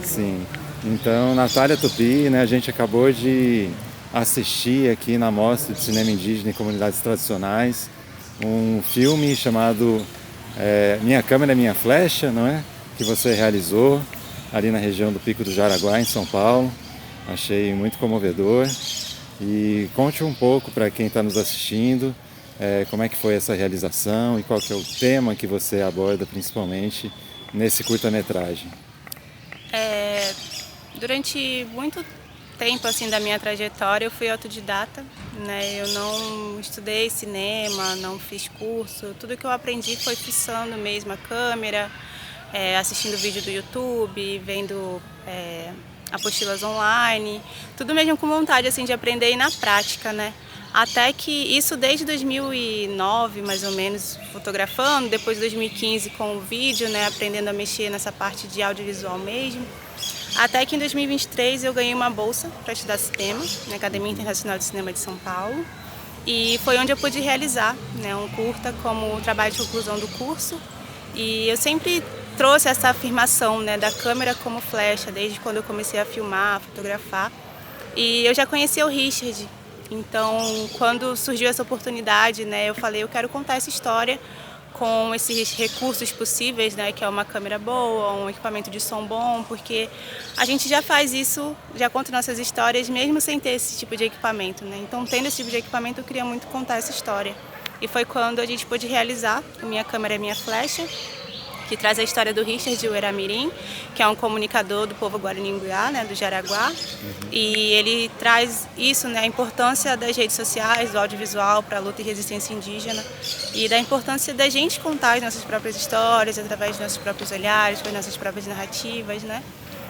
Sim. Então, Natália Tupi, né, a gente acabou de assistir aqui na Mostra de Cinema Indígena e Comunidades Tradicionais um filme chamado Minha Câmera, Minha Flecha, não é? Que você realizou ali na região do Pico do Jaraguá, em São Paulo. Achei muito comovedor. E conte um pouco para quem está nos assistindo como é que foi essa realização e qual que é o tema que você aborda principalmente nesse curta-metragem. Durante muito tempo assim da minha trajetória eu fui autodidata, né? Eu não estudei cinema, não fiz curso, tudo que eu aprendi foi fixando mesmo a câmera, assistindo vídeo do YouTube, vendo apostilas online, tudo mesmo com vontade assim de aprender e na prática, né? Até que isso desde 2009, mais ou menos, fotografando, depois de 2015 com o vídeo, né, aprendendo a mexer nessa parte de audiovisual mesmo. Até que em 2023 eu ganhei uma bolsa para estudar cinema na Academia Internacional de Cinema de São Paulo. E foi onde eu pude realizar, né, um curta como trabalho de conclusão do curso. E eu sempre trouxe essa afirmação, né, da câmera como flecha, desde quando eu comecei a filmar, a fotografar. E eu já conhecia o Richard. Então, quando surgiu essa oportunidade, né, eu falei, eu quero contar essa história com esses recursos possíveis, né, que é uma câmera boa, um equipamento de som bom, porque a gente já faz isso, já conta nossas histórias mesmo sem ter esse tipo de equipamento, né? Então, tendo esse tipo de equipamento, eu queria muito contar essa história. E foi quando a gente pôde realizar o Minha Câmera, Minha Flecha, que traz a história do Richard Ueramirim, que é um comunicador do povo Guaraninguiá, né, do Jaraguá. E ele traz isso, né, a importância das redes sociais, do audiovisual para a luta e resistência indígena e da importância da gente contar as nossas próprias histórias através dos nossos próprios olhares, com as nossas próprias narrativas, né?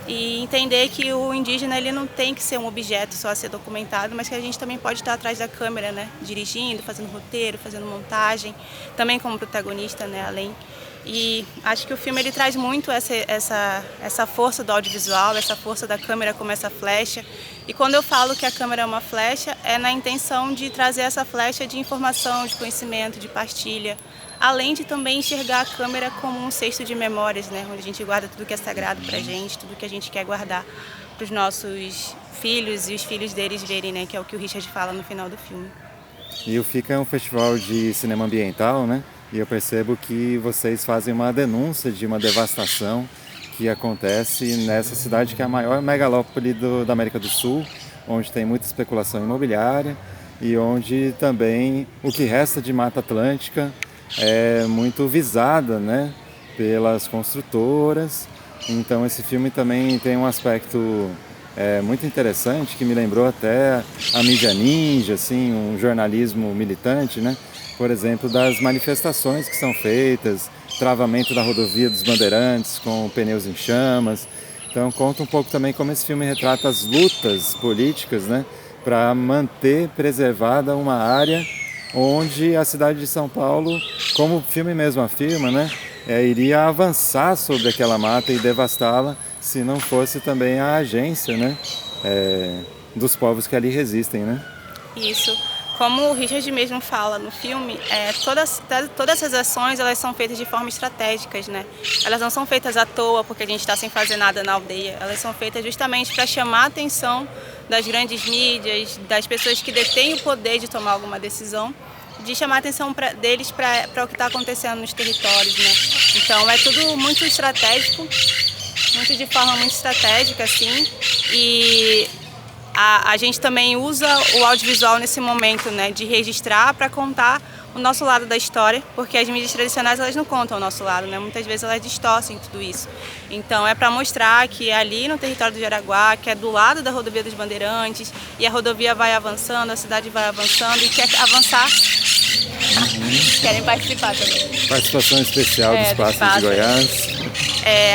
E entender que o indígena ele não tem que ser um objeto só a ser documentado, mas que a gente também pode estar atrás da câmera, né, dirigindo, fazendo roteiro, fazendo montagem, também como protagonista, né, além. E acho que o filme ele traz muito essa força do audiovisual, essa força da câmera como essa flecha. E quando eu falo que a câmera é uma flecha, é na intenção de trazer essa flecha de informação, de conhecimento, de partilha, além de também enxergar a câmera como um cesto de memórias, né, onde a gente guarda tudo que é sagrado pra gente, tudo que a gente quer guardar para os nossos filhos e os filhos deles verem, né, que é o que o Richard fala no final do filme. E o FICA é um festival de cinema ambiental, né? E eu percebo que vocês fazem uma denúncia de uma devastação que acontece nessa cidade que é a maior megalópole da América do Sul, onde tem muita especulação imobiliária e onde também o que resta de Mata Atlântica é muito visada, né, pelas construtoras. Então esse filme também tem um aspecto muito interessante que me lembrou até a mídia ninja, assim, um jornalismo militante, né? Por exemplo, das manifestações que são feitas, travamento da rodovia dos Bandeirantes com pneus em chamas. Então conta um pouco também como esse filme retrata as lutas políticas, né, para manter preservada uma área onde a cidade de São Paulo, como o filme mesmo afirma, né, iria avançar sobre aquela mata e devastá-la se não fosse também a agência, né, dos povos que ali resistem, né? Isso. Como o Richard mesmo fala no filme, todas essas ações elas são feitas de forma estratégicas, né? Elas não são feitas à toa porque a gente está sem fazer nada na aldeia. Elas são feitas justamente para chamar a atenção das grandes mídias, das pessoas que detêm o poder de tomar alguma decisão, de chamar a atenção deles para o que está acontecendo nos territórios, né? Então é tudo muito estratégico, muito de forma muito estratégica, assim, e a gente também usa o audiovisual nesse momento, né, de registrar para contar o nosso lado da história, porque as mídias tradicionais elas não contam o nosso lado, né? Muitas vezes elas distorcem tudo isso. Então é para mostrar que ali no território do Jaraguá, que é do lado da rodovia dos Bandeirantes, e a rodovia vai avançando, a cidade vai avançando e quer avançar. Querem participar também. Participação especial dos Pássaros de Goiás.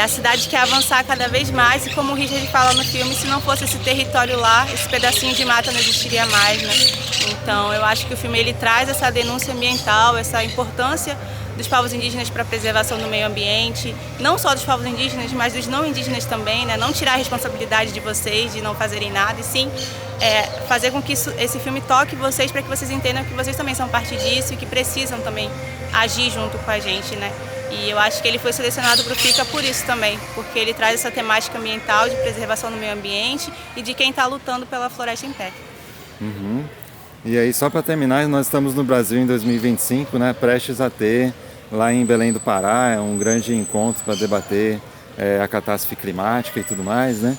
A cidade quer avançar cada vez mais e como o Richard fala no filme, se não fosse esse território lá, esse pedacinho de mata não existiria mais, né? Então eu acho que o filme ele traz essa denúncia ambiental, essa importância dos povos indígenas para a preservação do meio ambiente, não só dos povos indígenas, mas dos não indígenas também, né? Não tirar a responsabilidade de vocês de não fazerem nada, e sim fazer com que esse filme toque vocês para que vocês entendam que vocês também são parte disso e que precisam também agir junto com a gente, né? E eu acho que ele foi selecionado para o FICA por isso também, porque ele traz essa temática ambiental de preservação do meio ambiente e de quem está lutando pela floresta em pé. Uhum. E aí, só para terminar, nós estamos no Brasil em 2025, né, prestes a ter, lá em Belém do Pará, um grande encontro para debater a catástrofe climática e tudo mais, né?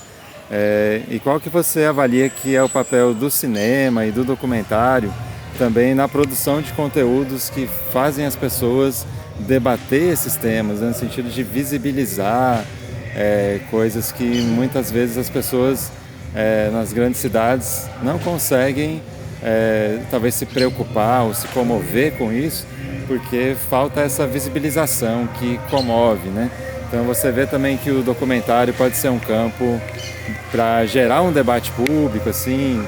E qual que você avalia que é o papel do cinema e do documentário também na produção de conteúdos que fazem as pessoas debater esses temas, né, no sentido de visibilizar coisas que muitas vezes as pessoas nas grandes cidades não conseguem talvez se preocupar ou se comover com isso, porque falta essa visibilização que comove, né? Então você vê também que o documentário pode ser um campo para gerar um debate público, assim,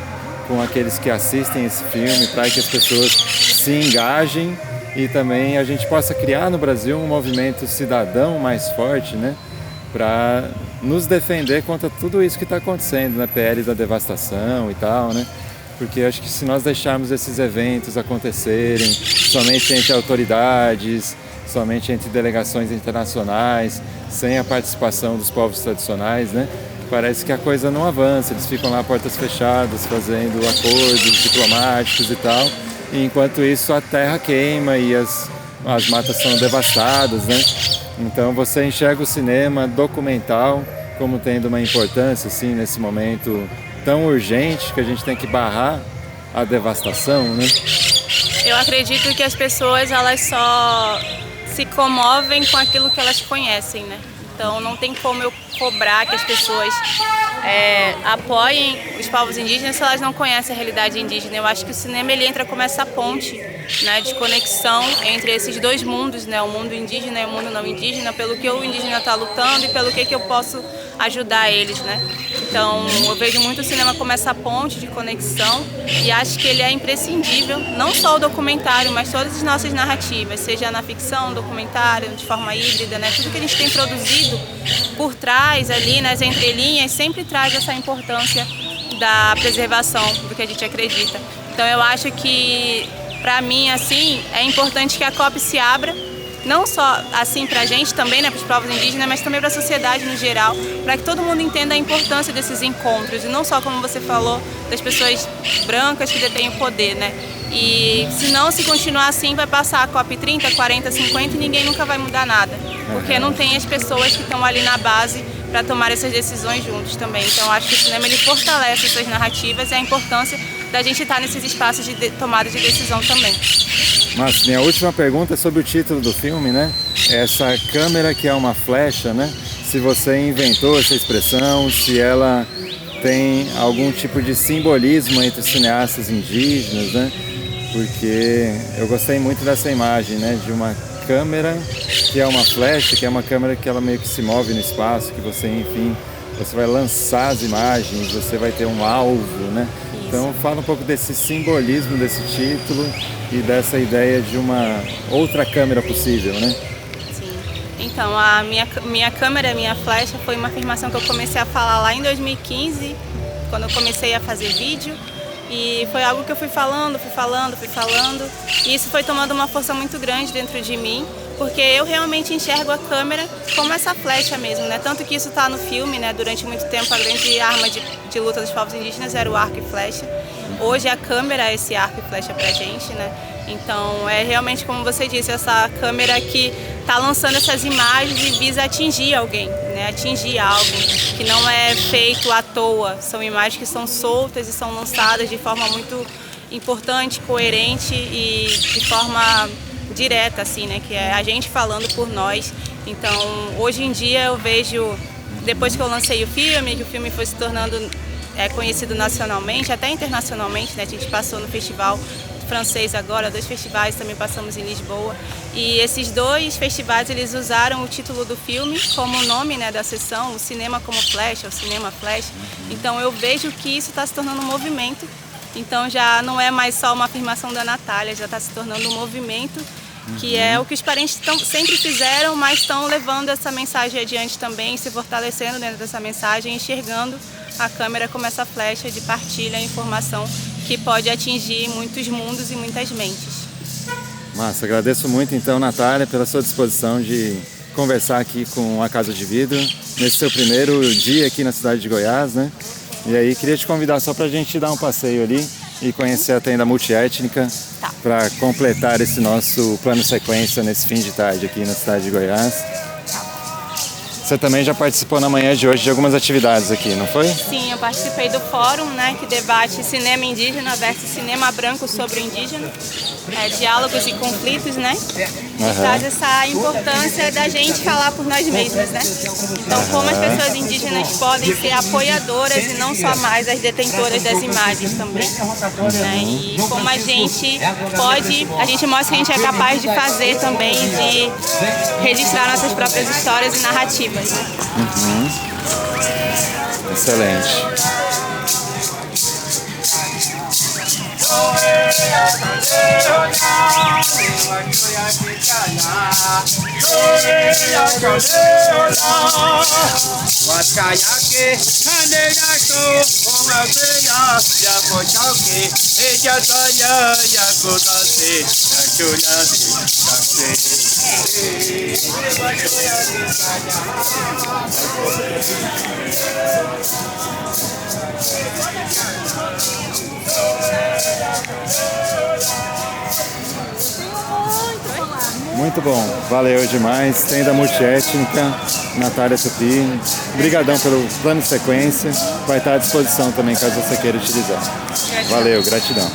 com aqueles que assistem esse filme, para que as pessoas se engajem e também a gente possa criar no Brasil um movimento cidadão mais forte, né? Para nos defender contra tudo isso que está acontecendo, né? PL da devastação e tal, né? Porque acho que se nós deixarmos esses eventos acontecerem somente entre autoridades, somente entre delegações internacionais, sem a participação dos povos tradicionais, né? Parece que a coisa não avança, eles ficam lá portas fechadas, fazendo acordos diplomáticos e tal, e enquanto isso a terra queima e as matas são devastadas, né? Então você enxerga o cinema documental como tendo uma importância assim, nesse momento tão urgente que a gente tem que barrar a devastação, né? Eu acredito que as pessoas elas só se comovem com aquilo que elas conhecem, né? Então não tem como eu cobrar que as pessoas apoiem os povos indígenas se elas não conhecem a realidade indígena. Eu acho que o cinema ele entra como essa ponte, né, de conexão entre esses dois mundos, né, o mundo indígena e o mundo não indígena, pelo que o indígena está lutando e pelo que eu posso ajudar eles, né? Então eu vejo muito o cinema como essa ponte de conexão e acho que ele é imprescindível, não só o documentário, mas todas as nossas narrativas, seja na ficção, documentário, de forma híbrida, né? Tudo que a gente tem produzido por trás ali, nas entrelinhas, sempre traz essa importância da preservação do que a gente acredita. Então eu acho que, para mim, assim, é importante que a COP se abra, não só assim para a gente também, né, para os povos indígenas, mas também para a sociedade no geral, para que todo mundo entenda a importância desses encontros, e não só, como você falou, das pessoas brancas que detêm o poder, né? E se continuar assim, vai passar a COP 30, 40, 50 e ninguém nunca vai mudar nada, porque não tem as pessoas que estão ali na base para tomar essas decisões juntos também. Então eu acho que o cinema ele fortalece essas narrativas e a importância da gente estar nesses espaços de tomada de decisão também. Mas minha última pergunta é sobre o título do filme, né? Essa câmera que é uma flecha, né? Se você inventou essa expressão, se ela tem algum tipo de simbolismo entre os cineastas indígenas, né? Porque eu gostei muito dessa imagem, né? De uma câmera que é uma flecha, que é uma câmera que ela meio que se move no espaço, que você, enfim, você vai lançar as imagens, você vai ter um alvo, né? Isso. Então fala um pouco desse simbolismo desse título e dessa ideia de uma outra câmera possível, né? Sim. Então, a minha câmera, minha flecha, foi uma afirmação que eu comecei a falar lá em 2015, quando eu comecei a fazer vídeo. E foi algo que eu fui falando, e isso foi tomando uma força muito grande dentro de mim, porque eu realmente enxergo a câmera como essa flecha mesmo, né? Tanto que isso está no filme, né? Durante muito tempo a grande arma de luta dos povos indígenas era o arco e flecha. Hoje a câmera é esse arco e flecha pra gente, né? Então é realmente, como você disse, essa câmera que está lançando essas imagens e visa atingir alguém, né? Atingir algo que não é feito à toa. São imagens que são soltas e são lançadas de forma muito importante, coerente e de forma direta, assim, né? Que é a gente falando por nós. Então, hoje em dia eu vejo, depois que eu lancei o filme, que o filme foi se tornando conhecido nacionalmente, até internacionalmente, né? A gente passou no festival francês agora, 2 festivais, também passamos em Lisboa. E esses 2 festivais, eles usaram o título do filme como nome, né, da sessão, o cinema como flecha, o cinema flash. Então eu vejo que isso está se tornando um movimento. Então já não é mais só uma afirmação da Natália, já está se tornando um movimento, que é o que os parentes sempre fizeram, mas estão levando essa mensagem adiante também, se fortalecendo dentro dessa mensagem, enxergando a câmera como essa flecha de partilha, informação que pode atingir muitos mundos e muitas mentes. Massa, agradeço muito então, Natália, pela sua disposição de conversar aqui com a Casa de Vidro, nesse seu primeiro dia aqui na cidade de Goiás, né? E aí queria te convidar só para a gente dar um passeio ali e conhecer a tenda multiétnica, Tá. para completar esse nosso plano sequência nesse fim de tarde aqui na cidade de Goiás. Você também já participou na manhã de hoje de algumas atividades aqui, não foi? Sim, eu participei do fórum, né, que debate cinema indígena versus cinema branco sobre o indígena, diálogos e conflitos, né? E traz essa importância da gente falar por nós mesmos, né? Então, como as pessoas indígenas podem ser apoiadoras e não só mais as detentoras das imagens também, né? E como a gente mostra que a gente é capaz de fazer também, de registrar nossas próprias histórias e narrativas. Excelente. Muito bom, valeu demais. Tenda multiétnica, Natália Tupi. Obrigadão pelo plano de sequência. Vai estar à disposição também caso você queira utilizar. Valeu, gratidão.